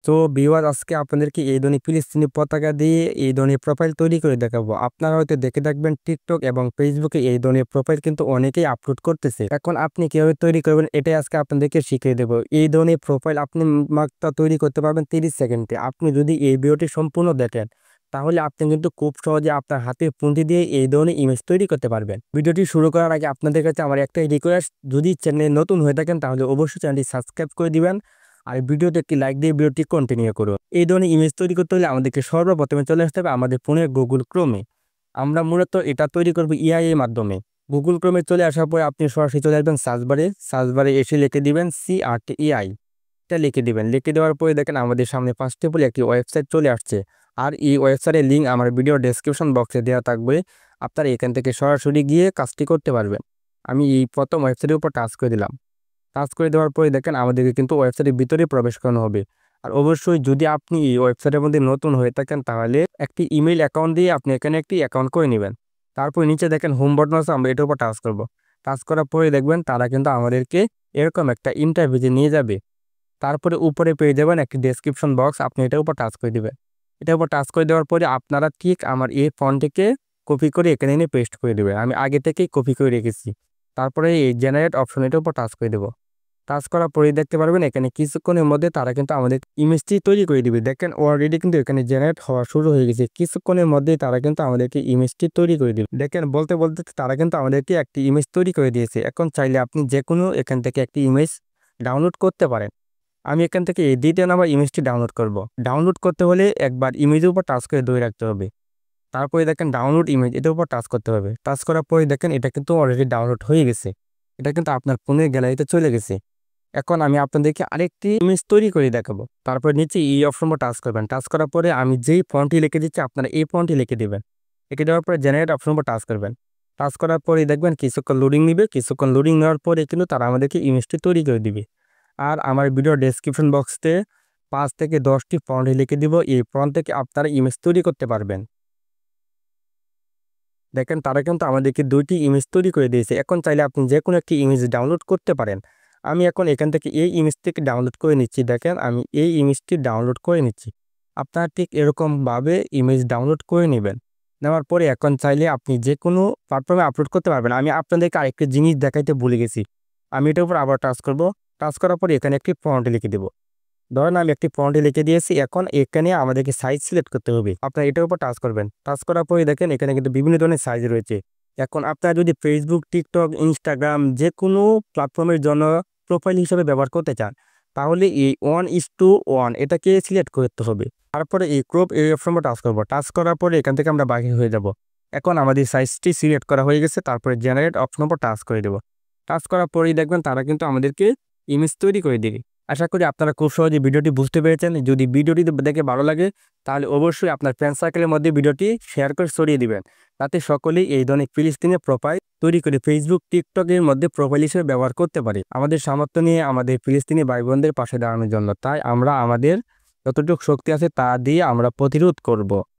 তো ভিউয়ার আজকে আপনাদেরকে এই ধরনের ফিলিস্তিনি পতাকা দিয়ে এই ধরনের প্রোফাইল তৈরি করে দেখাবো। আপনারা হয়তো দেখে থাকবেন টিকটক এবং ফেসবুকে এই ধরনের প্রোফাইল কিন্তু অনেকেই আপলোড করতেছে। এখন আপনি কিভাবে তৈরি করবেন এটাই আজকে আপনাদেরকে শিখিয়ে দেবো। এই ধরনের প্রোফাইল আপনি মাত্র তৈরি করতে পারবেন 30 সেকেন্ডে। আপনি যদি এই ভিডিওটি সম্পূর্ণ দেখেন তাহলে আপনি কিন্তু খুব সহজে আপনার হাতের পুঁজি দিয়ে এই ধরনের ইমেজ তৈরি করতে পারবেন। ভিডিওটি শুরু করার আগে আপনাদের কাছে আমার একটাই রিকোয়েস্ট, যদি চ্যানেলে নতুন হয়ে থাকেন তাহলে অবশ্যই চ্যানেলটি সাবস্ক্রাইব করে দিবেন আর ভিডিওতে একটি লাইক দিয়ে ভিডিওটি কন্টিনিউ করুন। এই ধরনের ইমেজ তৈরি করতে হলে আমাদেরকে সর্বপ্রথমে চলে আসতে হবে আমাদের ফোনের গুগল ক্রোমে। আমরা মূলত এটা তৈরি করব এআই এর মাধ্যমে। গুগল ক্রোমে চলে আসার পরে আপনি সরাসরি চলে আসবেন সার্চবারে এসে লিখে দিবেন CRTAI, এটা লিখে দিবেন। লিখে দেওয়ার পরে দেখেন আমাদের সামনে ফার্স্ট অফ অল একটি ওয়েবসাইট চলে আসছে। আর এই ওয়েবসাইটের লিঙ্ক আমার ভিডিও ডেসক্রিপশন বক্সে দেওয়া থাকবে। আপনারা এখান থেকে সরাসরি গিয়ে কাজটি করতে পারবেন। আমি এই প্রথম ওয়েবসাইটের উপর টাচ করে দিলাম। টাচ করে দেওয়ার পরে দেখেন আমাদেরকে কিন্তু ওয়েবসাইটের ভিতরে প্রবেশ করানো হবে। আর অবশ্যই যদি আপনি এই ওয়েবসাইটের মধ্যে নতুন হয়ে থাকেন তাহলে একটি ইমেইল অ্যাকাউন্ট দিয়ে আপনি এখানে একটি অ্যাকাউন্ট করে নেবেন। তারপর নিচে দেখেন হোম বাটন আছে, আমরা এটার উপর টাচ করব। টাচ করার পরে দেখবেন তারা কিন্তু আমাদেরকে এরকম একটা ইন্টারভিউতে নিয়ে যাবে। তারপরে উপরে পেয়ে যাবেন একটি ডেসক্রিপশন বক্স, আপনি এটার উপর টাচ করে দিবেন। এটার উপর টাচ করে দেওয়ার পরে আপনারা ঠিক আমার এই ফন্টটিকে কপি করে এখানে এনে পেস্ট করে দেবেন। আমি আগে থেকেই কপি করে রেখেছি। তারপরে এই জেনারেট অপশন এটার উপর টাচ করে দেবো। টাচ করার পরেই দেখতে পারবেন এখানে কিছুক্ষণের মধ্যে তারা কিন্তু আমাদের ইমেজটি তৈরি করে দিবে। দেখেন অলরেডি কিন্তু এখানে জেনারেট হওয়া শুরু হয়ে গেছে। কিছুক্ষণের মধ্যেই তারা কিন্তু আমাদেরকে ইমেজটি তৈরি করে দিবে। দেখেন বলতে বলতে তারা কিন্তু আমাদেরকে একটি ইমেজ তৈরি করে দিয়েছে। এখন চাইলে আপনি যে কোনো এখান থেকে একটি ইমেজ ডাউনলোড করতে পারেন। আমি এখান থেকে এই দ্বিতীয় নাম্বার ইমেজটি ডাউনলোড করব। ডাউনলোড করতে হলে একবার ইমেজের উপর টাচ করে ধরে রাখতে হবে। তারপরে দেখেন ডাউনলোড ইমেজ, এটার উপর টাচ করতে হবে। টাচ করার পরে দেখেন এটা কিন্তু অলরেডি ডাউনলোড হয়ে গেছে। এটা কিন্তু আপনার ফোনের গ্যালারিতে চলে গেছে। এখন আমি আপনাদেরকে আরেকটি ইমেজ তৈরি করে দেখাবো। তারপর নিচে এই অপশন টাচ করবেন। টাচ করার পরে আমি যেই ফন্টটি লিখে দিচ্ছি আপনারা এই ফন্টটি লিখে দিবেন। লিখে দেওয়ার পরে জেনারেট অপশন টাচ করবেন। টাচ করার পরে দেখবেন কিছুক্ষণ লোডিং নিবে। কিছুক্ষণ লোডিং নেওয়ার পরে কিন্তু তারা আমাদেরকে ইমেজটি তৈরি করে দিবে। আর আমার ভিডিও ডেসক্রিপশন বক্সে 5 থেকে 10টি ফন্ট লিখে দিব। এই ফন্ট থেকে আপনারা ইমেজ তৈরি করতে পারবেন। দেখেন তারা কিন্তু আমাদেরকে 2টি ইমেজ তৈরি করে দিয়েছে। এখন চাইলে আপনি যে কোনো একটি ইমেজ ডাউনলোড করতে পারেন। আমি এখন এখান থেকে এই ইমেজটিকে ডাউনলোড করে নিচ্ছি। দেখেন আমি এই ইমেজটি ডাউনলোড করে নিচ্ছি। আপনারা ঠিক এরকমভাবে ইমেজ ডাউনলোড করে নেবেন। নেওয়ার পরে এখন চাইলে আপনি যে কোনো প্ল্যাটফর্মে আপলোড করতে পারবেন। আমি আপনাদেরকে আরেকটি জিনিস দেখাইতে ভুলে গেছি। আমি এটার উপর আবার টাচ করব। টাচ করার পরে এখানে একটি ফন্ট লিখে দেব। ধরেন আমি একটি ফন্টে লিখে দিয়েছি। এখন এখানে আমাদেরকে সাইজ সিলেক্ট করতে হবে। আপনারা এটার উপর টাচ করবেন। টাচ করার পরে দেখেন এখানে কিন্তু বিভিন্ন ধরনের সাইজ রয়েছে। এখন আপনারা যদি ফেসবুক, টিকটক, ইনস্টাগ্রাম যে কোনো প্ল্যাটফর্মের জন্য প্রোফাইল হিসেবে ব্যবহার করতে চান তাহলে এই 1:1 এটাকে সিলেক্ট করতে হবে। তারপরে এই ক্রপ এই অপশনে টাচ করব। টাচ করার পরে এখান থেকে আমরা বাহির হয়ে যাব। এখন আমাদের সাইজটি সিলেক্ট করা হয়ে গেছে। তারপরে জেনারেট অপশনের উপর টাচ করে দেব। টাচ করার পরেই দেখবেন তারা কিন্তু আমাদেরকে ইমেজ তৈরি করে দিবে। আশা করি আপনারা খুব সহজে ভিডিওটি বুঝতে পেরেছেন। যদি ভিডিওটি দেখে ভালো লাগে তাহলে অবশ্যই আপনার ফ্রেন্ড সার্কেলের মধ্যে ভিডিওটি শেয়ার করে ছড়িয়ে দিবেন, তাতে সকলেই এই ধরনের ফিলিস্তিনের প্রোফাইল তৈরি করে ফেসবুক, টিকটকের মধ্যে প্রোফাইল হিসেবে ব্যবহার করতে পারে আমাদের সামর্থ্য নিয়ে আমাদের ফিলিস্তিনি ভাই বোনদের পাশে দাঁড়ানোর জন্য। তাই আমরা আমাদের যতটুকু শক্তি আছে তা দিয়ে আমরা প্রতিরোধ করব।